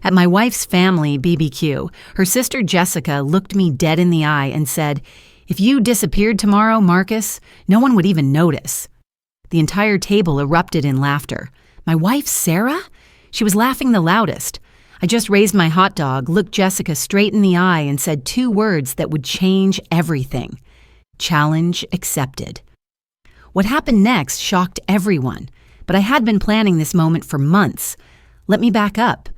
At my wife's family BBQ, her sister Jessica looked me dead in the eye and said, "If you disappeared tomorrow, Marcus, no one would even notice." The entire table erupted in laughter. My wife, Sarah? She was laughing the loudest. I just raised my hot dog, looked Jessica straight in the eye, and said 2 words that would change everything. Challenge accepted. What happened next shocked everyone, but I had been planning this moment for months. Let me back up.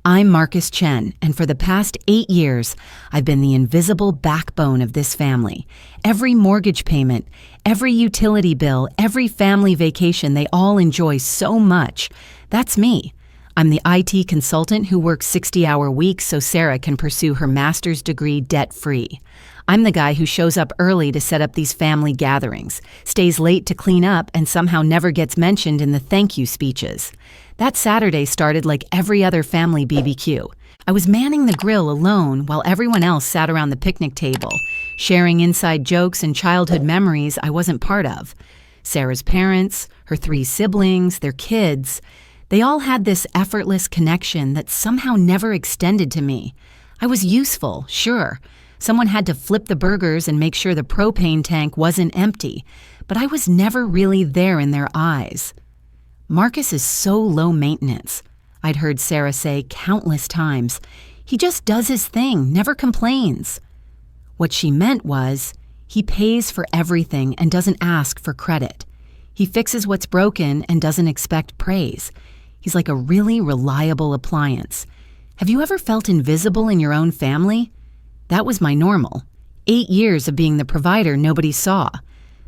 I'm Marcus Chen, and for the past 8 years, I've been the invisible backbone of this family. Every mortgage payment, every utility bill, every family vacation they all enjoy so much. That's me. I'm the IT consultant who works 60-hour weeks so Sarah can pursue her master's degree debt-free. I'm the guy who shows up early to set up these family gatherings, stays late to clean up, and somehow never gets mentioned in the thank you speeches. That Saturday started like every other family BBQ. I was manning the grill alone while everyone else sat around the picnic table, sharing inside jokes and childhood memories I wasn't part of. Sarah's parents, her 3 siblings, their kids, they all had this effortless connection that somehow never extended to me. I was useful, sure. Someone had to flip the burgers and make sure the propane tank wasn't empty, but I was never really there in their eyes. Marcus is so low maintenance, I'd heard Sarah say countless times. He just does his thing, never complains. What she meant was, he pays for everything and doesn't ask for credit. He fixes what's broken and doesn't expect praise. He's like a really reliable appliance. Have you ever felt invisible in your own family? That was my normal. 8 years of being the provider nobody saw.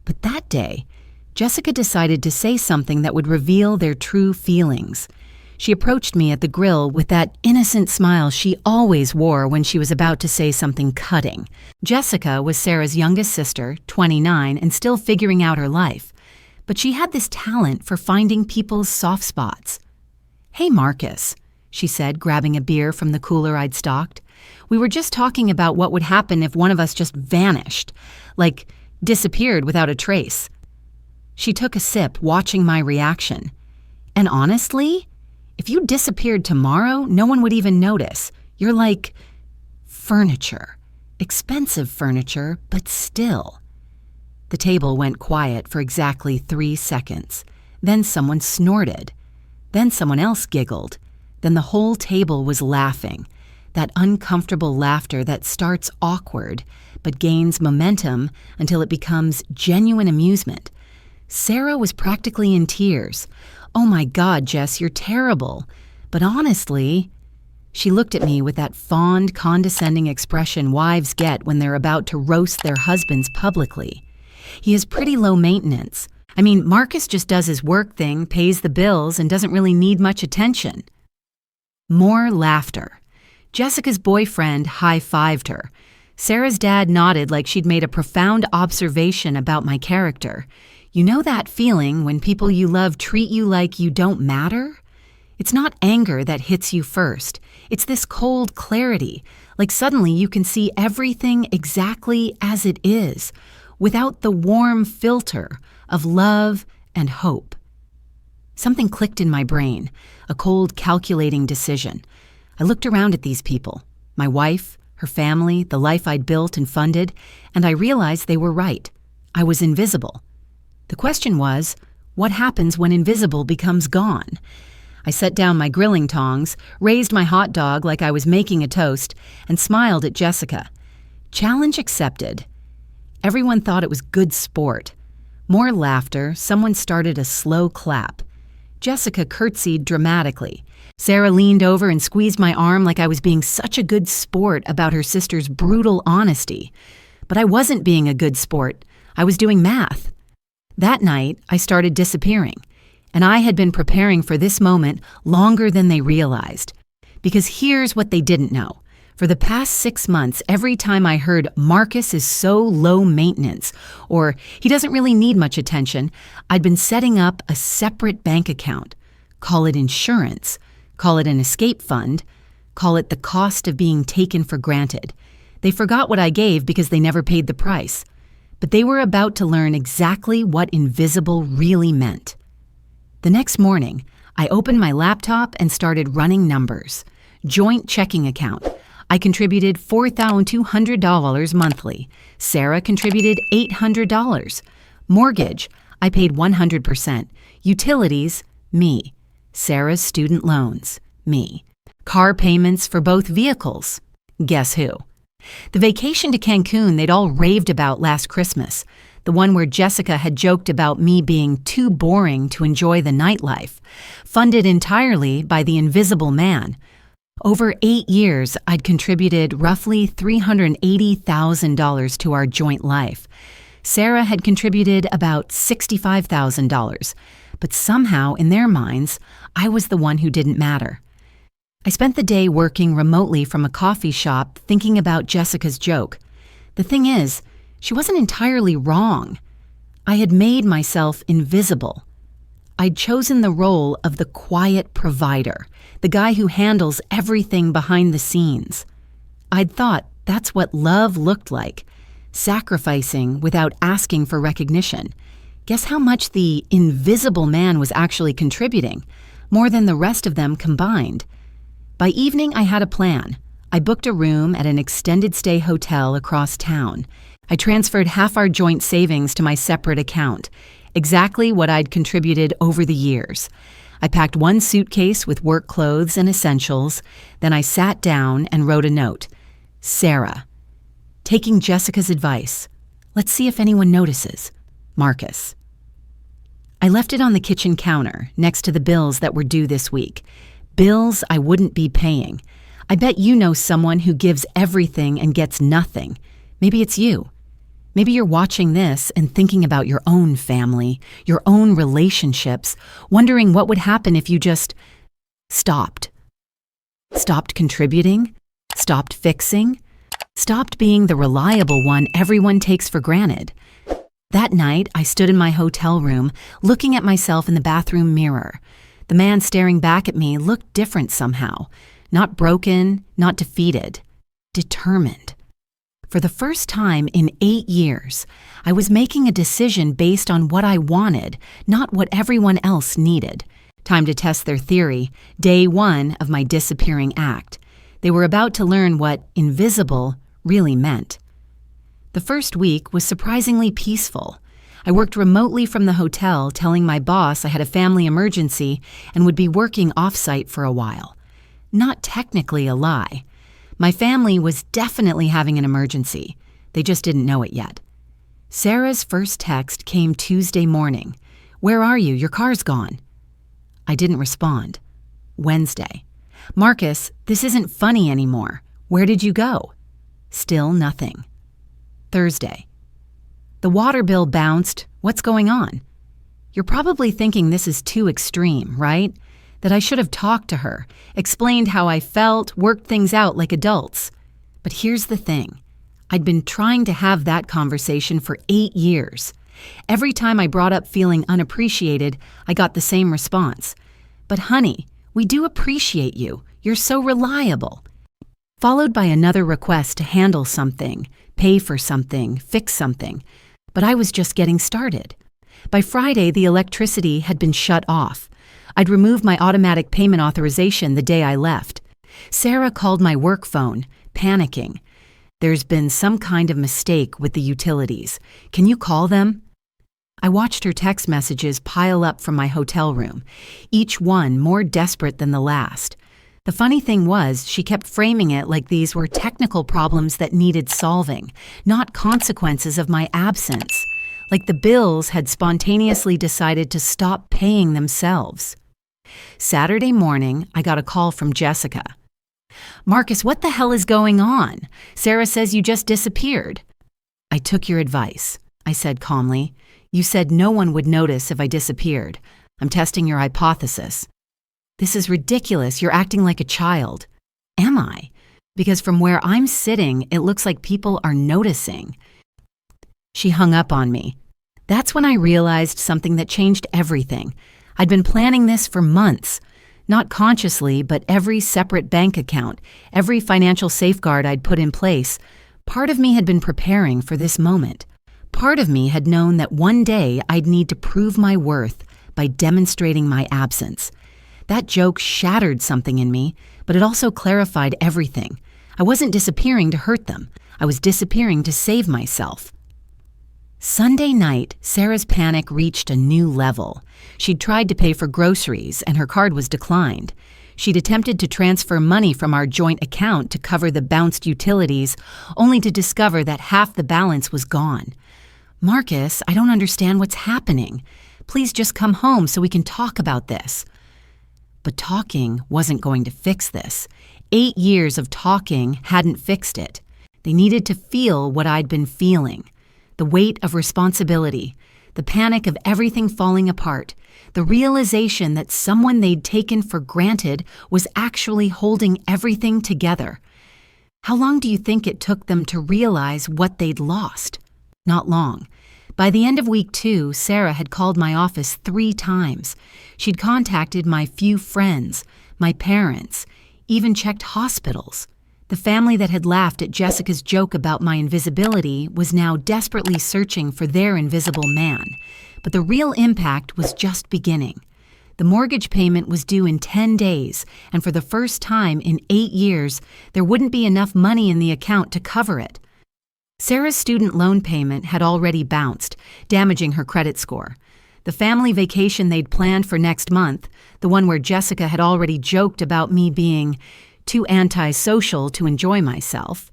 But that day, Jessica decided to say something that would reveal their true feelings. She approached me at the grill with that innocent smile she always wore when she was about to say something cutting. Jessica was Sarah's youngest sister, 29, and still figuring out her life. But she had this talent for finding people's soft spots. "Hey, Marcus," she said, grabbing a beer from the cooler I'd stocked. "We were just talking about what would happen if one of us just vanished, like disappeared without a trace." She took a sip, watching my reaction. "And honestly, if you disappeared tomorrow, no one would even notice. You're like furniture. Expensive furniture, but still." The table went quiet for exactly 3 seconds. Then someone snorted. Then someone else giggled. Then the whole table was laughing. That uncomfortable laughter that starts awkward, but gains momentum until it becomes genuine amusement. Sarah was practically in tears. "Oh my God, Jess, you're terrible. But honestly..." She looked at me with that fond, condescending expression wives get when they're about to roast their husbands publicly. "He is pretty low maintenance. I mean, Marcus just does his work thing, pays the bills, and doesn't really need much attention." More laughter. Jessica's boyfriend high-fived her. Sarah's dad nodded like she'd made a profound observation about my character. You know that feeling when people you love treat you like you don't matter? It's not anger that hits you first. It's this cold clarity, like suddenly you can see everything exactly as it is, without the warm filter of love and hope. Something clicked in my brain, a cold, calculating decision. I looked around at these people, my wife, her family, the life I'd built and funded, and I realized they were right. I was invisible. The question was, what happens when invisible becomes gone? I set down my grilling tongs, raised my hot dog like I was making a toast, and smiled at Jessica. Challenge accepted. Everyone thought it was good sport. More laughter, someone started a slow clap. Jessica curtsied dramatically. Sarah leaned over and squeezed my arm like I was being such a good sport about her sister's brutal honesty. But I wasn't being a good sport. I was doing math. That night, I started disappearing, and I had been preparing for this moment longer than they realized. Because here's what they didn't know. For the past 6 months, every time I heard Marcus is so low maintenance, or he doesn't really need much attention, I'd been setting up a separate bank account. Call it insurance, call it an escape fund, call it the cost of being taken for granted. They forgot what I gave because they never paid the price. But they were about to learn exactly what invisible really meant. The next morning, I opened my laptop and started running numbers. Joint checking account. I contributed $4,200 monthly. Sarah contributed $800. Mortgage. I paid 100%. Utilities, me. Sarah's student loans, me. Car payments for both vehicles. Guess who? The vacation to Cancun they'd all raved about last Christmas, the one where Jessica had joked about me being too boring to enjoy the nightlife, funded entirely by the invisible man. Over 8 years, I'd contributed roughly $380,000 to our joint life. Sarah had contributed about $65,000, but somehow, in their minds, I was the one who didn't matter. I spent the day working remotely from a coffee shop thinking about Jessica's joke. The thing is, she wasn't entirely wrong. I had made myself invisible. I'd chosen the role of the quiet provider, the guy who handles everything behind the scenes. I'd thought that's what love looked like, sacrificing without asking for recognition. Guess how much the invisible man was actually contributing? More than the rest of them combined. By evening, I had a plan. I booked a room at an extended stay hotel across town. I transferred half our joint savings to my separate account, exactly what I'd contributed over the years. I packed one suitcase with work clothes and essentials. Then I sat down and wrote a note. Sarah. Taking Jessica's advice. Let's see if anyone notices. Marcus. I left it on the kitchen counter, next to the bills that were due this week. Bills I wouldn't be paying. I bet you know someone who gives everything and gets nothing. Maybe it's you. Maybe you're watching this and thinking about your own family, your own relationships, wondering what would happen if you just stopped. Stopped contributing, stopped fixing, stopped being the reliable one everyone takes for granted. That night, I stood in my hotel room, looking at myself in the bathroom mirror. The man staring back at me looked different somehow. Not broken, not defeated. Determined. For the first time in 8 years, I was making a decision based on what I wanted, not what everyone else needed. Time to test their theory, day 1 of my disappearing act. They were about to learn what invisible really meant. The first week was surprisingly peaceful. I worked remotely from the hotel, telling my boss I had a family emergency and would be working off-site for a while. Not technically a lie. My family was definitely having an emergency. They just didn't know it yet. Sarah's first text came Tuesday morning. Where are you? Your car's gone. I didn't respond. Wednesday. Marcus, this isn't funny anymore. Where did you go? Still nothing. Thursday. The water bill bounced. What's going on? You're probably thinking this is too extreme, right? That I should have talked to her, explained how I felt, worked things out like adults. But here's the thing. I'd been trying to have that conversation for 8 years. Every time I brought up feeling unappreciated, I got the same response. But honey, we do appreciate you. You're so reliable. Followed by another request to handle something, pay for something, fix something. But I was just getting started. By Friday, the electricity had been shut off. I'd removed my automatic payment authorization the day I left. Sarah called my work phone, panicking. There's been some kind of mistake with the utilities. Can you call them? I watched her text messages pile up from my hotel room, each one more desperate than the last. The funny thing was, she kept framing it like these were technical problems that needed solving, not consequences of my absence, like the bills had spontaneously decided to stop paying themselves. Saturday morning, I got a call from Jessica. Marcus, what the hell is going on? Sarah says you just disappeared. I took your advice, I said calmly. You said no one would notice if I disappeared. I'm testing your hypothesis. This is ridiculous. You're acting like a child. Am I? Because from where I'm sitting, it looks like people are noticing. She hung up on me. That's when I realized something that changed everything. I'd been planning this for months. Not consciously, but every separate bank account, every financial safeguard I'd put in place, part of me had been preparing for this moment. Part of me had known that one day I'd need to prove my worth by demonstrating my absence. That joke shattered something in me, but it also clarified everything. I wasn't disappearing to hurt them. I was disappearing to save myself. Sunday night, Sarah's panic reached a new level. She'd tried to pay for groceries, and her card was declined. She'd attempted to transfer money from our joint account to cover the bounced utilities, only to discover that half the balance was gone. "Marcus, I don't understand what's happening. Please just come home so we can talk about this." But talking wasn't going to fix this. 8 years of talking hadn't fixed it. They needed to feel what I'd been feeling. The weight of responsibility, the panic of everything falling apart, the realization that someone they'd taken for granted was actually holding everything together. How long do you think it took them to realize what they'd lost? Not long. By the end of week 2, Sarah had called my office 3 times. She'd contacted my few friends, my parents, even checked hospitals. The family that had laughed at Jessica's joke about my invisibility was now desperately searching for their invisible man. But the real impact was just beginning. The mortgage payment was due in 10 days, and for the first time in 8 years, there wouldn't be enough money in the account to cover it. Sarah's student loan payment had already bounced, damaging her credit score. The family vacation they'd planned for next month, the one where Jessica had already joked about me being too antisocial to enjoy myself,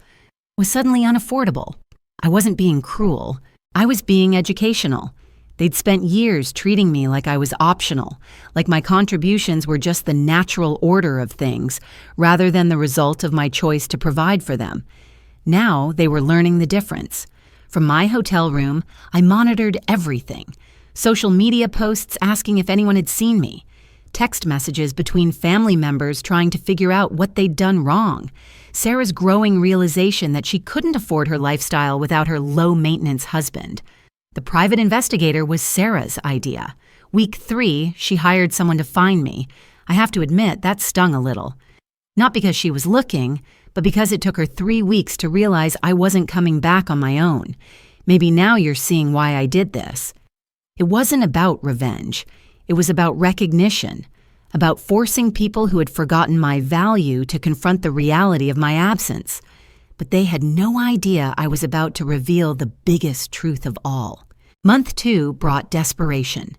was suddenly unaffordable. I wasn't being cruel. I was being educational. They'd spent years treating me like I was optional, like my contributions were just the natural order of things, rather than the result of my choice to provide for them. Now they were learning the difference. From my hotel room, I monitored everything. Social media posts asking if anyone had seen me. Text messages between family members trying to figure out what they'd done wrong. Sarah's growing realization that she couldn't afford her lifestyle without her low-maintenance husband. The private investigator was Sarah's idea. Week 3, she hired someone to find me. I have to admit, that stung a little. Not because she was looking, but because it took her 3 weeks to realize I wasn't coming back on my own. Maybe now you're seeing why I did this. It wasn't about revenge. It was about recognition, about forcing people who had forgotten my value to confront the reality of my absence. But they had no idea I was about to reveal the biggest truth of all. Month 2 brought desperation.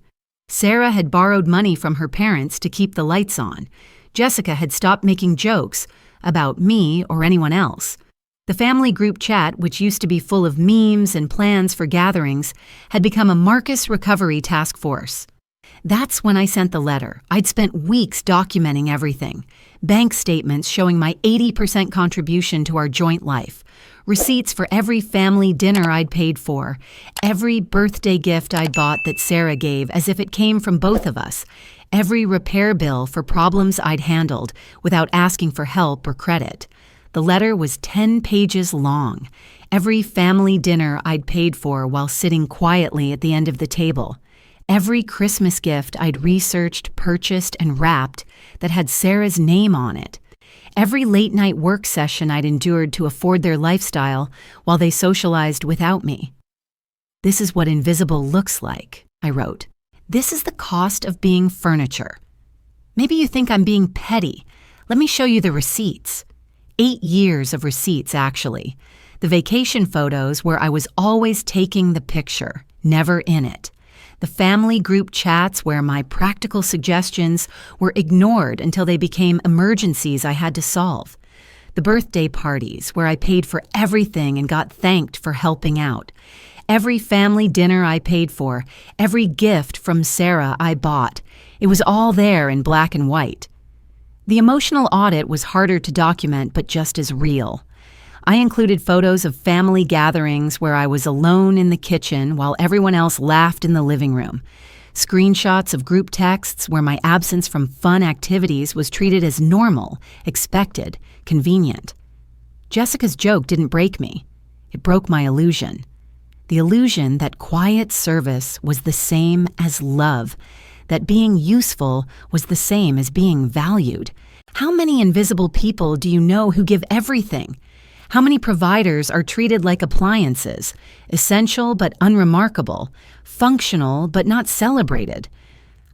Sarah had borrowed money from her parents to keep the lights on. Jessica had stopped making jokes about me or anyone else. The family group chat, which used to be full of memes and plans for gatherings, had become a Marcus recovery task force. That's when I sent the letter. I'd spent weeks documenting everything. Bank statements showing my 80% contribution to our joint life. Receipts for every family dinner I'd paid for. Every birthday gift I'd bought that Sarah gave as if it came from both of us. Every repair bill for problems I'd handled without asking for help or credit. The letter was 10 pages long. Every family dinner I'd paid for while sitting quietly at the end of the table. Every Christmas gift I'd researched, purchased, and wrapped that had Sarah's name on it. Every late-night work session I'd endured to afford their lifestyle while they socialized without me. "This is what invisible looks like," I wrote. "This is the cost of being furniture. Maybe you think I'm being petty. Let me show you the receipts." 8 years of receipts, actually. The vacation photos where I was always taking the picture, never in it. The family group chats where my practical suggestions were ignored until they became emergencies I had to solve. The birthday parties where I paid for everything and got thanked for helping out. Every family dinner I paid for, every gift from Sarah I bought. It was all there in black and white. The emotional audit was harder to document, but just as real. I included photos of family gatherings where I was alone in the kitchen while everyone else laughed in the living room. Screenshots of group texts where my absence from fun activities was treated as normal, expected, convenient. Jessica's joke didn't break me. It broke my illusion. The illusion that quiet service was the same as love, that being useful was the same as being valued. How many invisible people do you know who give everything? How many providers are treated like appliances, essential but unremarkable, functional but not celebrated?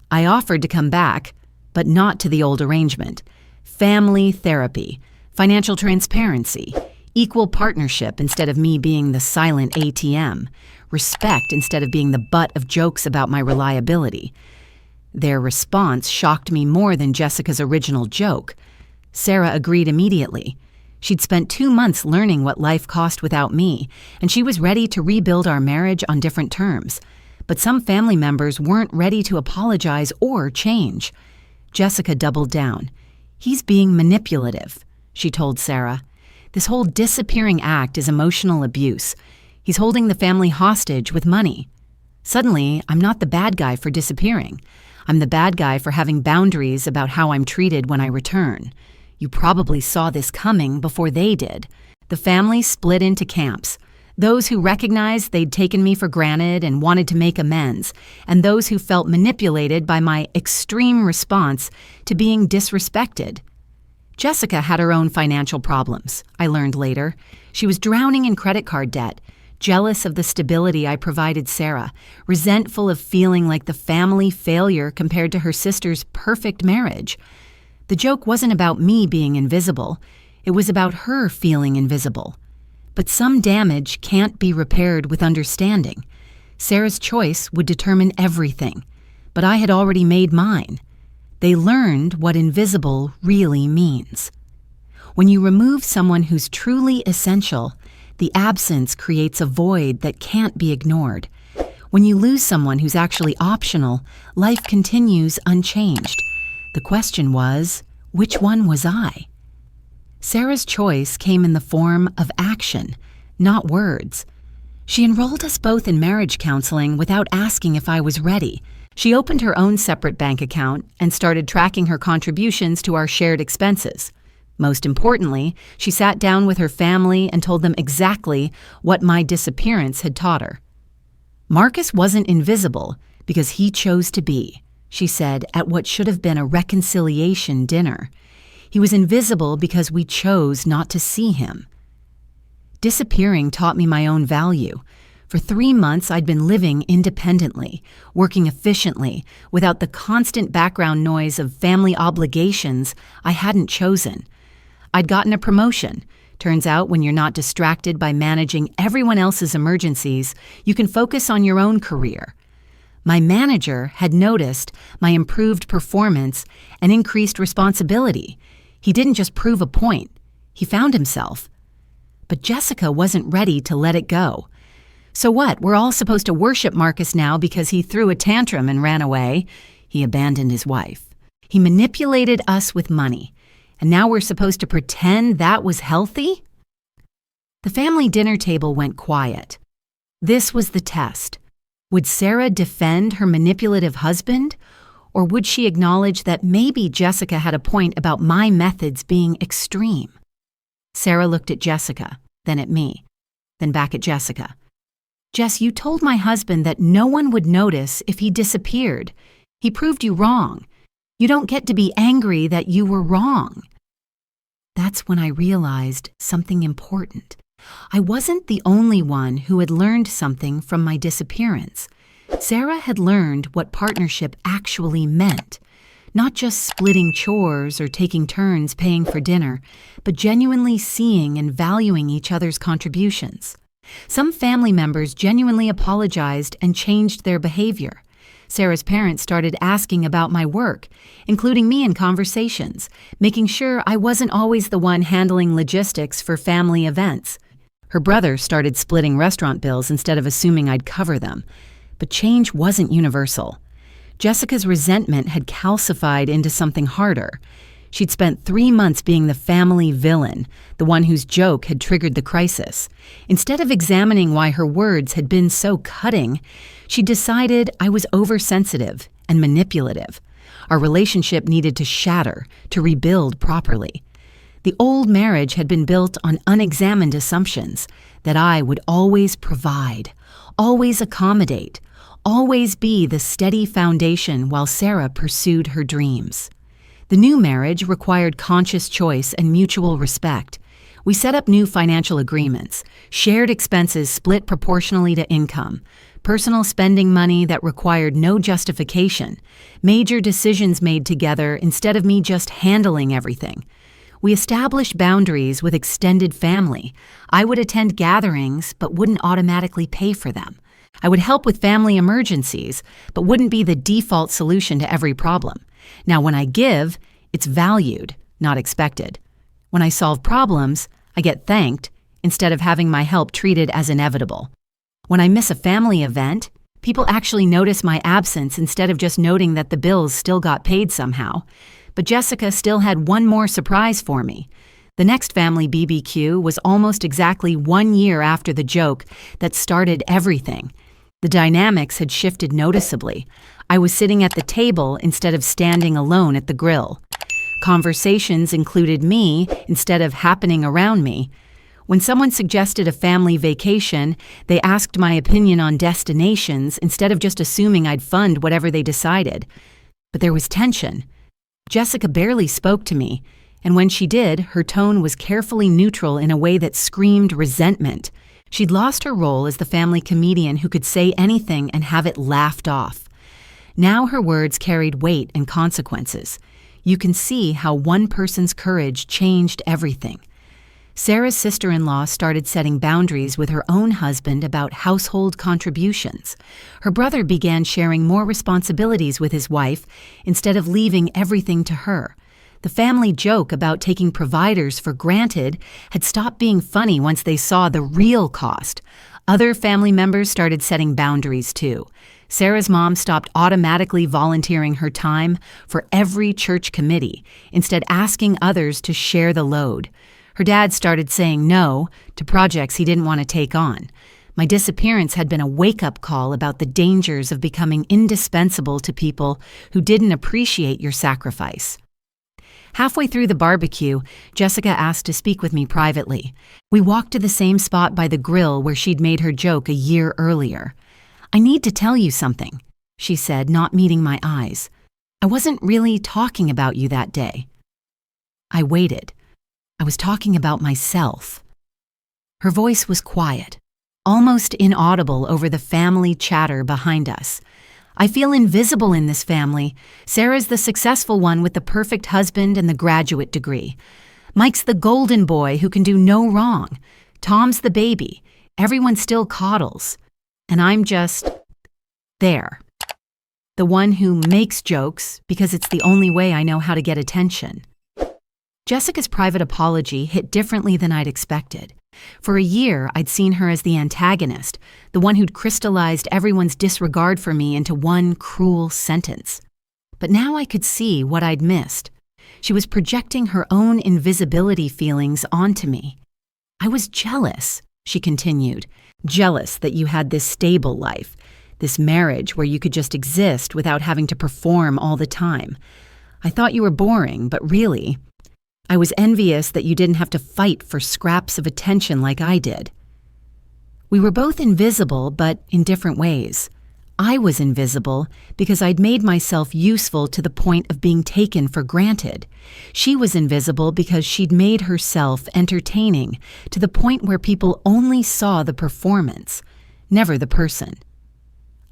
I offered to come back, but not to the old arrangement. Family therapy, financial transparency, equal partnership instead of me being the silent ATM, respect instead of being the butt of jokes about my reliability. Their response shocked me more than Jessica's original joke. Sarah agreed immediately. She'd spent 2 months learning what life cost without me, and she was ready to rebuild our marriage on different terms. But some family members weren't ready to apologize or change. Jessica doubled down. "He's being manipulative," she told Sarah. "This whole disappearing act is emotional abuse. He's holding the family hostage with money. Suddenly, I'm not the bad guy for disappearing. I'm the bad guy for having boundaries about how I'm treated when I return. You probably saw this coming before they did." The family split into camps. Those who recognized they'd taken me for granted and wanted to make amends, and those who felt manipulated by my extreme response to being disrespected. Jessica had her own financial problems, I learned later. She was drowning in credit card debt, jealous of the stability I provided Sarah, resentful of feeling like the family failure compared to her sister's perfect marriage. The joke wasn't about me being invisible. It was about her feeling invisible. But some damage can't be repaired with understanding. Sarah's choice would determine everything, but I had already made mine. They learned what invisible really means. When you remove someone who's truly essential, the absence creates a void that can't be ignored. When you lose someone who's actually optional, life continues unchanged. The question was, which one was I? Sarah's choice came in the form of action, not words. She enrolled us both in marriage counseling without asking if I was ready. She opened her own separate bank account and started tracking her contributions to our shared expenses. Most importantly, she sat down with her family and told them exactly what my disappearance had taught her. "Marcus wasn't invisible because he chose to be," she said at what should have been a reconciliation dinner. "He was invisible because we chose not to see him." Disappearing taught me my own value. For 3 months, I'd been living independently, working efficiently, without the constant background noise of family obligations I hadn't chosen. I'd gotten a promotion. Turns out when you're not distracted by managing everyone else's emergencies, you can focus on your own career. My manager had noticed my improved performance and increased responsibility. He didn't just prove a point. He found himself. But Jessica wasn't ready to let it go. So what? We're all supposed to worship Marcus now because he threw a tantrum and ran away. He abandoned his wife. He manipulated us with money. And now we're supposed to pretend that was healthy? The family dinner table went quiet. This was the test. Would Sarah defend her manipulative husband? Or would she acknowledge that maybe Jessica had a point about my methods being extreme? Sarah looked at Jessica, then at me, then back at Jessica. "Jess, you told my husband that no one would notice if he disappeared. He proved you wrong. You don't get to be angry that you were wrong." That's when I realized something important. I wasn't the only one who had learned something from my disappearance. Sarah had learned what partnership actually meant. Not just splitting chores or taking turns paying for dinner, but genuinely seeing and valuing each other's contributions. Some family members genuinely apologized and changed their behavior. Sarah's parents started asking about my work, including me in conversations, making sure I wasn't always the one handling logistics for family events. Her brother started splitting restaurant bills instead of assuming I'd cover them. But change wasn't universal. Jessica's resentment had calcified into something harder. She'd spent 3 months being the family villain, the one whose joke had triggered the crisis. Instead of examining why her words had been so cutting, she decided I was oversensitive and manipulative. Our relationship needed to shatter to rebuild properly. The old marriage had been built on unexamined assumptions that I would always provide, always accommodate, always be the steady foundation while Sarah pursued her dreams. The new marriage required conscious choice and mutual respect. We set up new financial agreements, shared expenses split proportionally to income, personal spending money that required no justification, major decisions made together instead of me just handling everything. We established boundaries with extended family. I would attend gatherings, but wouldn't automatically pay for them. I would help with family emergencies, but wouldn't be the default solution to every problem. Now, when I give, it's valued, not expected. When I solve problems, I get thanked instead of having my help treated as inevitable. When I miss a family event, people actually notice my absence instead of just noting that the bills still got paid somehow. But Jessica still had one more surprise for me. The next family BBQ was almost exactly 1 year after the joke that started everything. The dynamics had shifted noticeably. I was sitting at the table instead of standing alone at the grill. Conversations included me instead of happening around me. When someone suggested a family vacation, they asked my opinion on destinations instead of just assuming I'd fund whatever they decided. But there was tension. Jessica barely spoke to me, and when she did, her tone was carefully neutral in a way that screamed resentment. She'd lost her role as the family comedian who could say anything and have it laughed off. Now her words carried weight and consequences. You can see how one person's courage changed everything. Sarah's sister-in-law started setting boundaries with her own husband about household contributions. Her brother began sharing more responsibilities with his wife instead of leaving everything to her. The family joke about taking providers for granted had stopped being funny once they saw the real cost. Other family members started setting boundaries too. Sarah's mom stopped automatically volunteering her time for every church committee, instead asking others to share the load. Her dad started saying no to projects he didn't want to take on. My disappearance had been a wake-up call about the dangers of becoming indispensable to people who didn't appreciate your sacrifice. Halfway through the barbecue, Jessica asked to speak with me privately. We walked to the same spot by the grill where she'd made her joke a year earlier. "I need to tell you something," she said, not meeting my eyes. "I wasn't really talking about you that day." I waited. I was talking about myself. Her voice was quiet, almost inaudible over the family chatter behind us. "I feel invisible in this family. Sarah's the successful one with the perfect husband and the graduate degree. Mike's the golden boy who can do no wrong. Tom's the baby. Everyone still coddles. And I'm just there. The one who makes jokes because it's the only way I know how to get attention." Jessica's private apology hit differently than I'd expected. For a year, I'd seen her as the antagonist, the one who'd crystallized everyone's disregard for me into one cruel sentence. But now I could see what I'd missed. She was projecting her own invisibility feelings onto me. "I was jealous," she continued, "jealous that you had this stable life, this marriage where you could just exist without having to perform all the time. I thought you were boring, but really, I was envious that you didn't have to fight for scraps of attention like I did." We were both invisible, but in different ways. I was invisible because I'd made myself useful to the point of being taken for granted. She was invisible because she'd made herself entertaining to the point where people only saw the performance, never the person.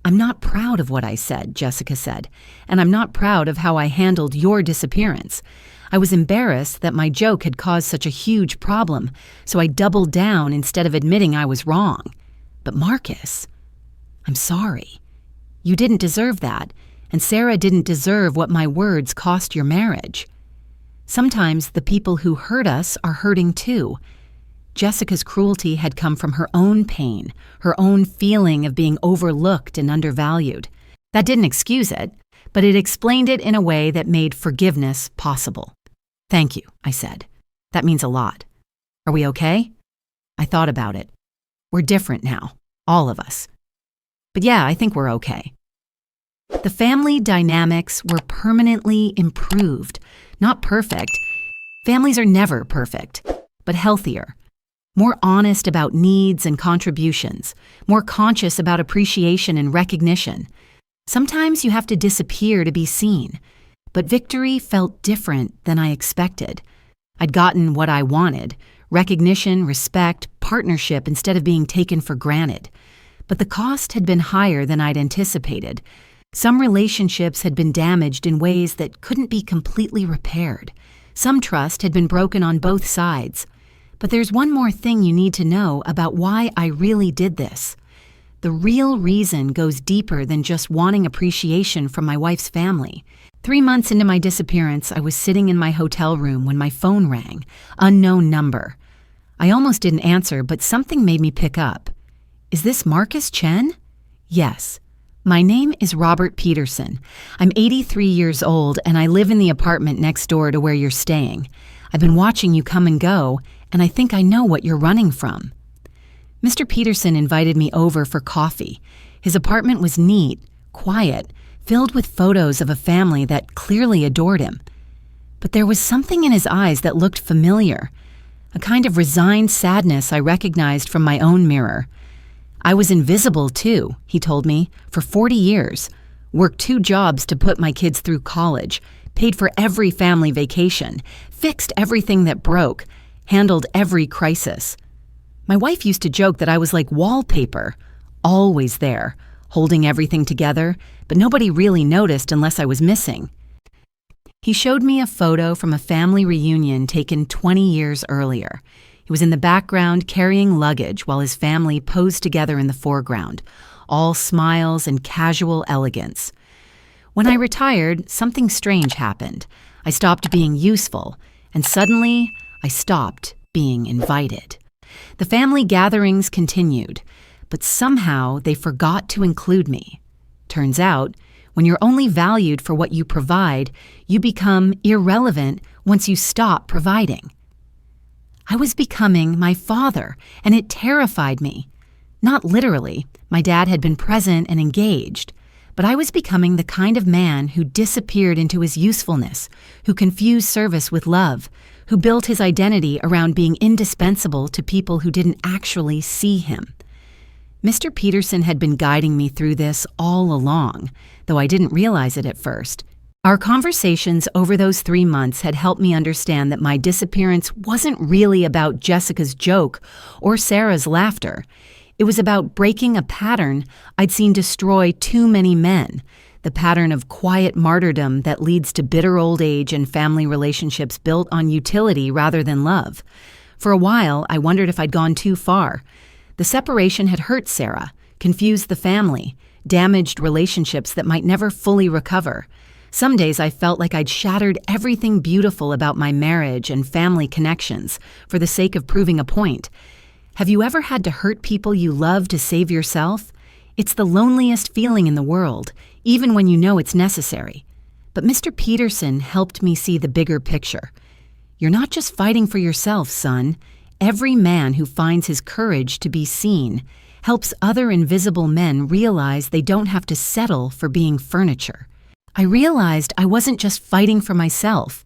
"I'm not proud of what I said," Jessica said, "and I'm not proud of how I handled your disappearance. I was embarrassed that my joke had caused such a huge problem, so I doubled down instead of admitting I was wrong. But Marcus, I'm sorry. You didn't deserve that, and Sarah didn't deserve what my words cost your marriage. Sometimes the people who hurt us are hurting too." Jessica's cruelty had come from her own pain, her own feeling of being overlooked and undervalued. That didn't excuse it, but it explained it in a way that made forgiveness possible. "Thank you," I said. "That means a lot. Are we okay?" I thought about it. We're different now, all of us. But yeah, I think we're okay. The family dynamics were permanently improved. Not perfect. Families are never perfect, but healthier. More honest about needs and contributions. More conscious about appreciation and recognition. Sometimes you have to disappear to be seen. But victory felt different than I expected. I'd gotten what I wanted: recognition, respect, partnership instead of being taken for granted. But the cost had been higher than I'd anticipated. Some relationships had been damaged in ways that couldn't be completely repaired. Some trust had been broken on both sides. But there's one more thing you need to know about why I really did this. The real reason goes deeper than just wanting appreciation from my wife's family. 3 months into my disappearance, I was sitting in my hotel room when my phone rang. Unknown number. I almost didn't answer, but something made me pick up. Is this Marcus Chen? Yes. My name is Robert Peterson. I'm 83 years old, and I live in the apartment next door to where you're staying. I've been watching you come and go, and I think I know what you're running from. Mr. Peterson invited me over for coffee. His apartment was neat, quiet, filled with photos of a family that clearly adored him. But there was something in his eyes that looked familiar, a kind of resigned sadness I recognized from my own mirror. I was invisible too, he told me, for 40 years, worked 2 jobs to put my kids through college, paid for every family vacation, fixed everything that broke, handled every crisis. My wife used to joke that I was like wallpaper, always there, holding everything together, but nobody really noticed unless I was missing. He showed me a photo from a family reunion taken 20 years earlier. He was in the background carrying luggage while his family posed together in the foreground, all smiles and casual elegance. When I retired, something strange happened. I stopped being useful, and suddenly I stopped being invited. The family gatherings continued, but somehow they forgot to include me. Turns out, when you're only valued for what you provide, you become irrelevant once you stop providing. I was becoming my father, and it terrified me. Not literally, my dad had been present and engaged, but I was becoming the kind of man who disappeared into his usefulness, who confused service with love, who built his identity around being indispensable to people who didn't actually see him. Mr. Peterson had been guiding me through this all along, though I didn't realize it at first. Our conversations over those 3 months had helped me understand that my disappearance wasn't really about Jessica's joke or Sarah's laughter. It was about breaking a pattern I'd seen destroy too many men, the pattern of quiet martyrdom that leads to bitter old age and family relationships built on utility rather than love. For a while, I wondered if I'd gone too far. The separation had hurt Sarah, confused the family, damaged relationships that might never fully recover. Some days I felt like I'd shattered everything beautiful about my marriage and family connections for the sake of proving a point. Have you ever had to hurt people you love to save yourself? It's the loneliest feeling in the world, even when you know it's necessary. But Mr. Peterson helped me see the bigger picture. You're not just fighting for yourself, son. Every man who finds his courage to be seen helps other invisible men realize they don't have to settle for being furniture. I realized I wasn't just fighting for myself.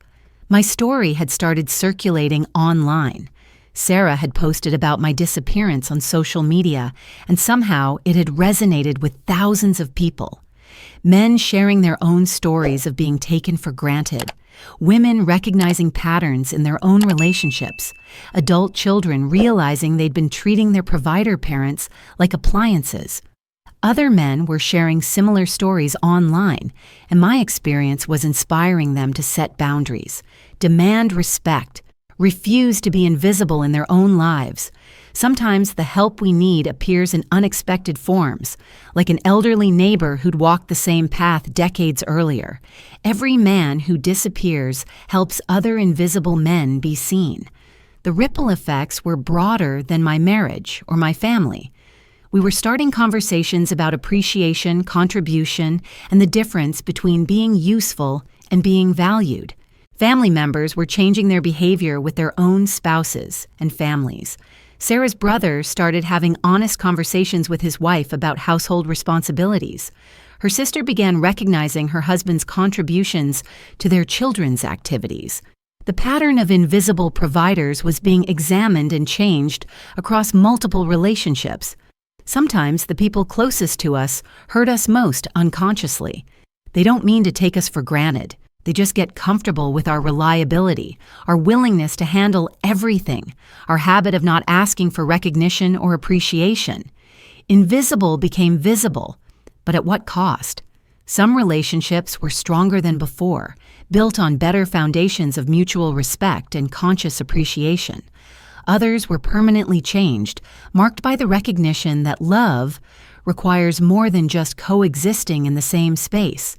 My story had started circulating online. Sarah had posted about my disappearance on social media, and somehow it had resonated with thousands of people. Men sharing their own stories of being taken for granted. Women recognizing patterns in their own relationships. Adult children realizing they'd been treating their provider parents like appliances. Other men were sharing similar stories online, and my experience was inspiring them to set boundaries, demand respect, refuse to be invisible in their own lives. Sometimes the help we need appears in unexpected forms, like an elderly neighbor who'd walked the same path decades earlier. Every man who disappears helps other invisible men be seen. The ripple effects were broader than my marriage or my family. We were starting conversations about appreciation, contribution, and the difference between being useful and being valued. Family members were changing their behavior with their own spouses and families. Sarah's brother started having honest conversations with his wife about household responsibilities. Her sister began recognizing her husband's contributions to their children's activities. The pattern of invisible providers was being examined and changed across multiple relationships. Sometimes the people closest to us hurt us most unconsciously. They don't mean to take us for granted. They just get comfortable with our reliability, our willingness to handle everything, our habit of not asking for recognition or appreciation. Invisible became visible, but at what cost? Some relationships were stronger than before, built on better foundations of mutual respect and conscious appreciation. Others were permanently changed, marked by the recognition that love requires more than just coexisting in the same space.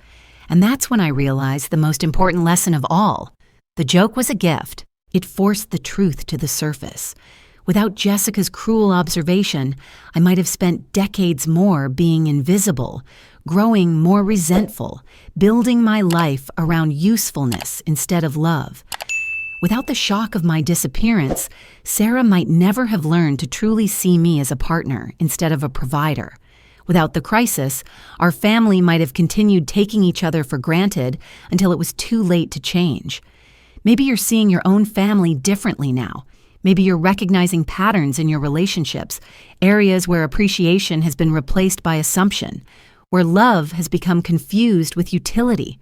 And that's when I realized the most important lesson of all. The joke was a gift. It forced the truth to the surface. Without Jessica's cruel observation, I might have spent decades more being invisible, growing more resentful, building my life around usefulness instead of love. Without the shock of my disappearance, Sarah might never have learned to truly see me as a partner instead of a provider. Without the crisis, our family might have continued taking each other for granted until it was too late to change. Maybe you're seeing your own family differently now. Maybe you're recognizing patterns in your relationships, areas where appreciation has been replaced by assumption, where love has become confused with utility.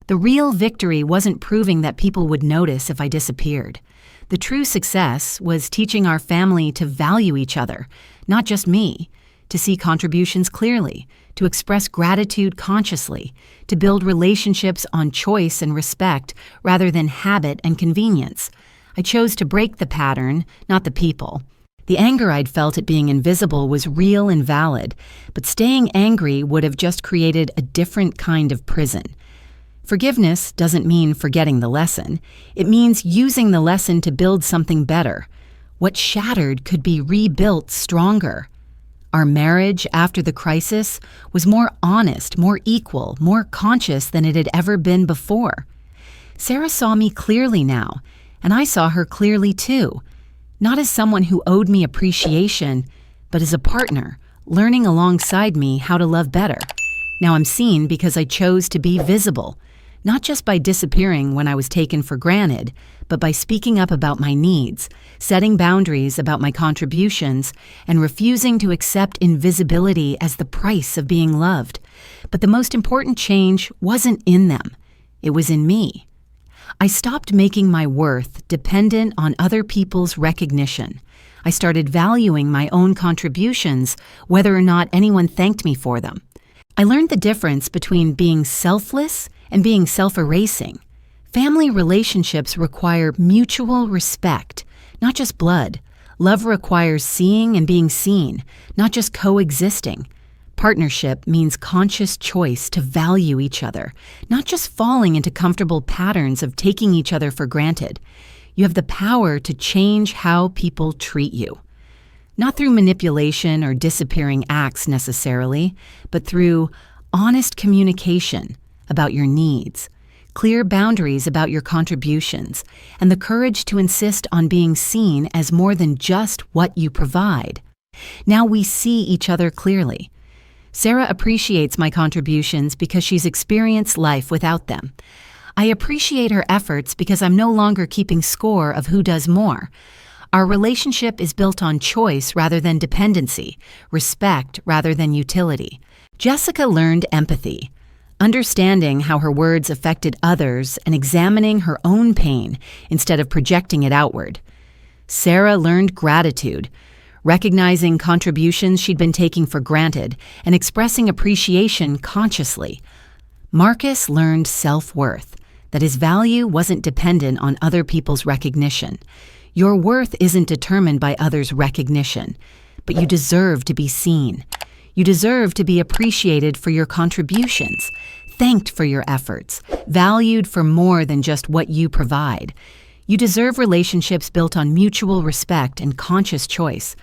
The real victory wasn't proving that people would notice if I disappeared. The true success was teaching our family to value each other, not just me, to see contributions clearly, to express gratitude consciously, to build relationships on choice and respect rather than habit and convenience. I chose to break the pattern, not the people. The anger I'd felt at being invisible was real and valid, but staying angry would have just created a different kind of prison. Forgiveness doesn't mean forgetting the lesson. It means using the lesson to build something better. What shattered could be rebuilt stronger. Our marriage after the crisis was more honest, more equal, more conscious than it had ever been before. Sarah saw me clearly now, and I saw her clearly too. Not as someone who owed me appreciation, but as a partner, learning alongside me how to love better. Now I'm seen because I chose to be visible, not just by disappearing when I was taken for granted, but by speaking up about my needs, setting boundaries about my contributions, and refusing to accept invisibility as the price of being loved. But the most important change wasn't in them. It was in me. I stopped making my worth dependent on other people's recognition. I started valuing my own contributions, whether or not anyone thanked me for them. I learned the difference between being selfless and being self-erasing. Family relationships require mutual respect, not just blood. Love requires seeing and being seen, not just coexisting. Partnership means conscious choice to value each other, not just falling into comfortable patterns of taking each other for granted. You have the power to change how people treat you. Not through manipulation or disappearing acts necessarily, but through honest communication about your needs, clear boundaries about your contributions, and the courage to insist on being seen as more than just what you provide. Now we see each other clearly. Sarah appreciates my contributions because she's experienced life without them. I appreciate her efforts because I'm no longer keeping score of who does more. Our relationship is built on choice rather than dependency, respect rather than utility. Jessica learned empathy, understanding how her words affected others and examining her own pain instead of projecting it outward. Sarah learned gratitude, recognizing contributions she'd been taking for granted and expressing appreciation consciously. Marcus learned self-worth, that his value wasn't dependent on other people's recognition. Your worth isn't determined by others' recognition, but you deserve to be seen. You deserve to be appreciated for your contributions, thanked for your efforts, valued for more than just what you provide. You deserve relationships built on mutual respect and conscious choice.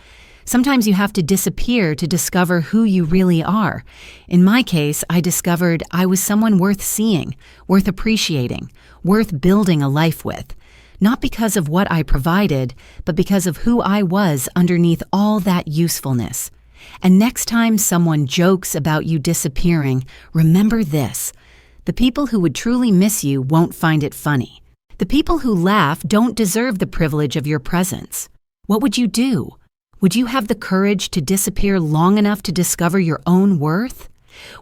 Sometimes you have to disappear to discover who you really are. In my case, I discovered I was someone worth seeing, worth appreciating, worth building a life with. Not because of what I provided, but because of who I was underneath all that usefulness. And next time someone jokes about you disappearing, remember this: the people who would truly miss you won't find it funny. The people who laugh don't deserve the privilege of your presence. What would you do? Would you have the courage to disappear long enough to discover your own worth?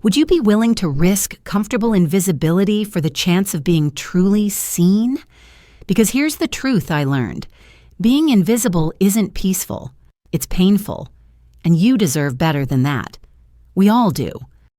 Would you be willing to risk comfortable invisibility for the chance of being truly seen? Because here's the truth I learned. Being invisible isn't peaceful. It's painful. and you deserve better than that. We all do.